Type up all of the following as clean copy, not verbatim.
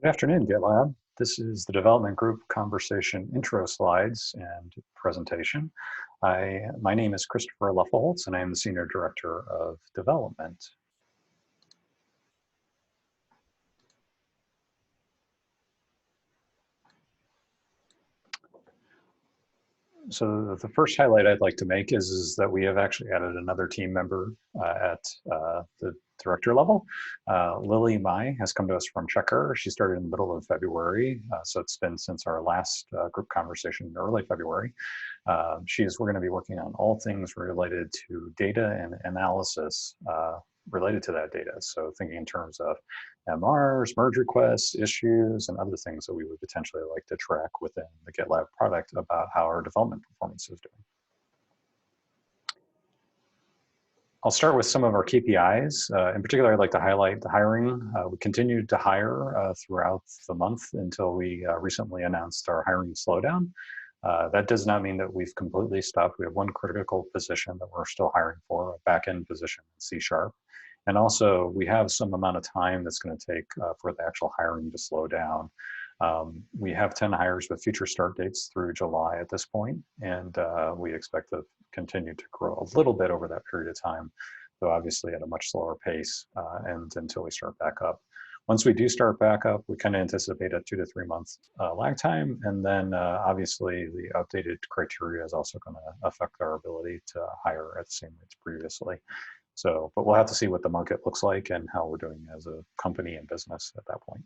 Good afternoon, GitLab. This is the development group conversation intro slides and presentation. My name is Christopher Leffelholtz, and I am the Senior Director of Development. So the first highlight I'd like to make is that we have actually added another team member at the director level. Lily Mai has come to us from Checkr. She started in the middle of February, so it's been since our last group conversation in early February. We're going to be working on all things related to data and analysis related to that data. So thinking in terms of MRs, merge requests, issues, and other things that we would potentially like to track within the GitLab product about how our development performance is doing. I'll start with some of our KPIs. In particular, I'd like to highlight the hiring. We continued to hire throughout the month until we recently announced our hiring slowdown. That does not mean that we've completely stopped. We have one critical position that we're still hiring for, a back-end position in C#. And also, we have some amount of time that's going to take for the actual hiring to slow down. We have 10 hires with future start dates through July at this point, and we expect to continue to grow a little bit over that period of time, though obviously at a much slower pace and until we start back up. Once we do start back up, we kind of anticipate a 2 to 3 month lag time, and then obviously the updated criteria is also going to affect our ability to hire at the same rates previously. So, but we'll have to see what the market looks like and how we're doing as a company and business at that point.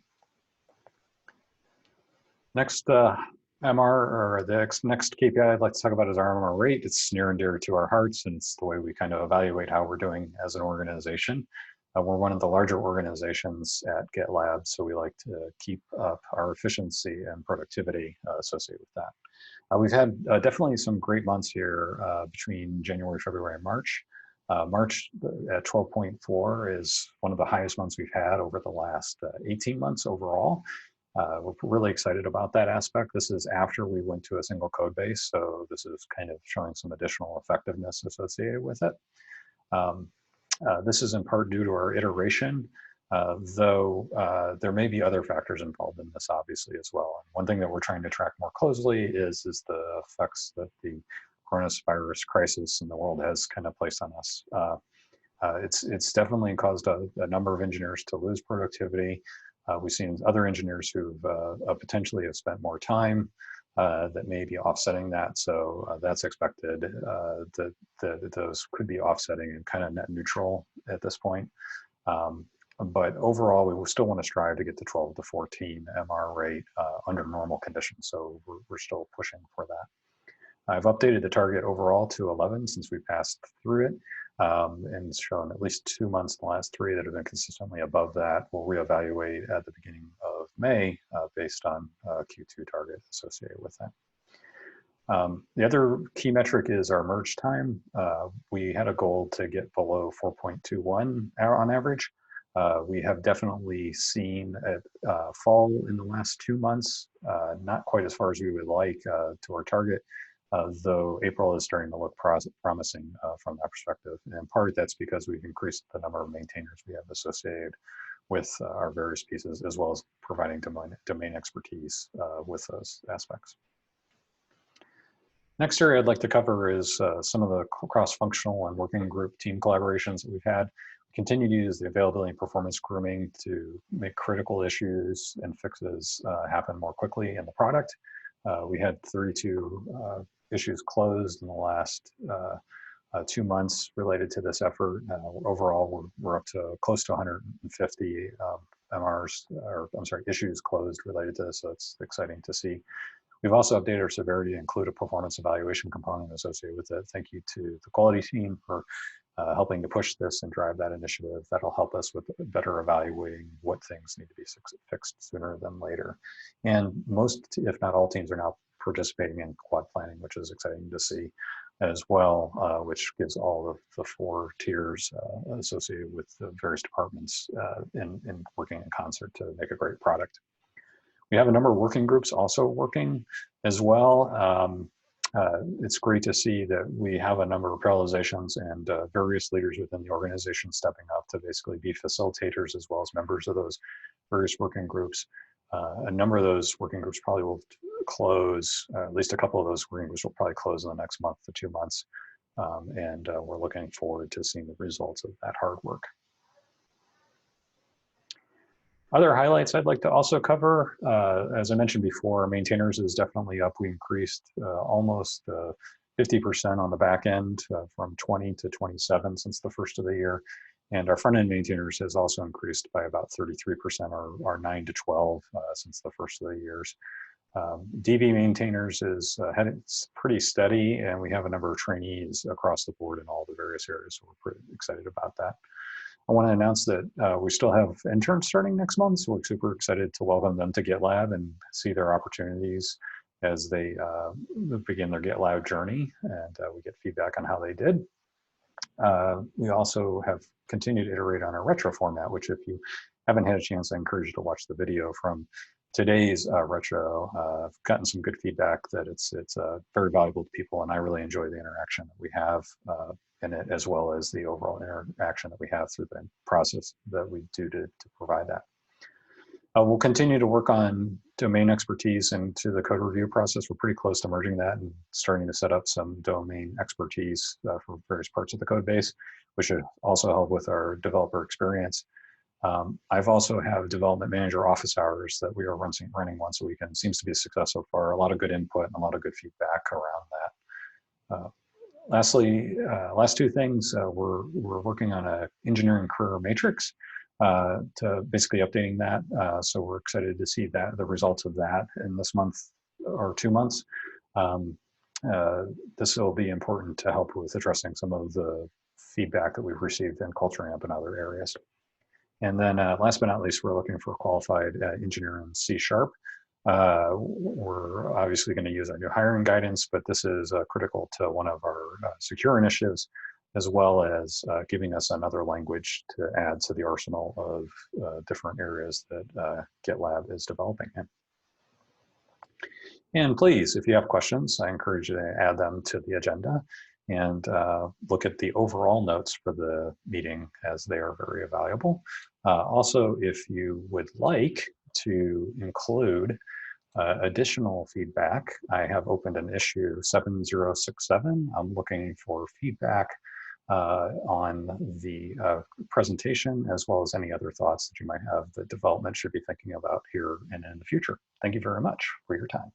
Next MR, or the next KPI I'd like to talk about is our MR rate. It's near and dear to our hearts, and it's the way we kind of evaluate how we're doing as an organization. We're one of the larger organizations at GitLab, so we like to keep up our efficiency and productivity associated with that. We've had definitely some great months here between January, February, and March. March at 12.4 is one of the highest months we've had over the last 18 months overall. We're really excited about that aspect. This is after we went to a single code base, so this is kind of showing some additional effectiveness associated with it. This is in part due to our iteration, though there may be other factors involved in this obviously as well. And one thing that we're trying to track more closely is the effects that the coronavirus crisis in the world has kind of placed on us. It's definitely caused a number of engineers to lose productivity. We've seen other engineers who've potentially have spent more time that may be offsetting that. So that's expected that those could be offsetting and kind of net neutral at this point. But overall, we still want to strive to get to 12 to 14 MR rate under normal conditions. So we're still pushing for that. I've updated the target overall to 11 since we passed through it, and it's shown at least 2 months in the last 3 that have been consistently above that. We'll reevaluate at the beginning of May based on Q2 target associated with that. The other key metric is our merge time. We had a goal to get below 4.21 on average. We have definitely seen it fall in the last 2 months, not quite as far as we would like to our target. Though April is starting to look promising from that perspective. And in part, that's because we've increased the number of maintainers we have associated with our various pieces, as well as providing domain expertise with those aspects. Next area I'd like to cover is some of the cross-functional and working group team collaborations that we've had. We continue to use the availability and performance grooming to make critical issues and fixes happen more quickly in the product. We had 32 issues closed in the last 2 months related to this effort. Overall, we're up to close to 150 issues closed related to this, so it's exciting to see. We've also updated our severity to include a performance evaluation component associated with it. Thank you to the quality team for helping to push this and drive that initiative. That'll help us with better evaluating what things need to be fixed sooner than later. And most, if not all, teams are now participating in quad planning, which is exciting to see as well, which gives all of the 4 tiers associated with the various departments in working in concert to make a great product. We have a number of working groups also working as well. It's great to see that we have a number of parallelizations and various leaders within the organization stepping up to basically be facilitators as well as members of those various working groups. A number of those working groups probably will close, at least a couple of those working groups will probably close in the next month to 2 months. And we're looking forward to seeing the results of that hard work. Other highlights I'd like to also cover, as I mentioned before, maintainers is definitely up. We increased almost 50% on the back end from 20 to 27 since the first of the year. And our front end maintainers has also increased by about 33%, or 9 to 12 since the first of the years. DV maintainers is pretty steady, and we have a number of trainees across the board in all the various areas, so we're pretty excited about that. I want to announce that we still have interns starting next month, so we're super excited to welcome them to GitLab and see their opportunities as they begin their GitLab journey, and we get feedback on how they did. We also have continued to iterate on our retro format, which if you haven't had a chance, I encourage you to watch the video from today's retro. I've gotten some good feedback that it's very valuable to people, and I really enjoy the interaction that we have in it, as well as the overall interaction that we have through the process that we do to provide that. We'll continue to work on domain expertise into the code review process. We're pretty close to merging that and starting to set up some domain expertise for various parts of the code base, which should also help with our developer experience. I've also have development manager office hours that we are running once a week, and seems to be a success so far. A lot of good input and a lot of good feedback around that. Lastly, last two things, we're working on an engineering career matrix to basically updating that. So we're excited to see the results of that in this month or 2 months. This will be important to help with addressing some of the feedback that we've received in Culture Amp and other areas. And then last but not least, we're looking for a qualified engineer in C#. We're obviously going to use our new hiring guidance, but this is critical to one of our secure initiatives, as well as giving us another language to add to the arsenal of different areas that GitLab is developing in. And please, if you have questions, I encourage you to add them to the agenda and look at the overall notes for the meeting, as they are very valuable. Also, if you would like to include additional feedback, I have opened an issue 7067. I'm looking for feedback on the presentation, as well as any other thoughts that you might have that development should be thinking about here and in the future. Thank you very much for your time.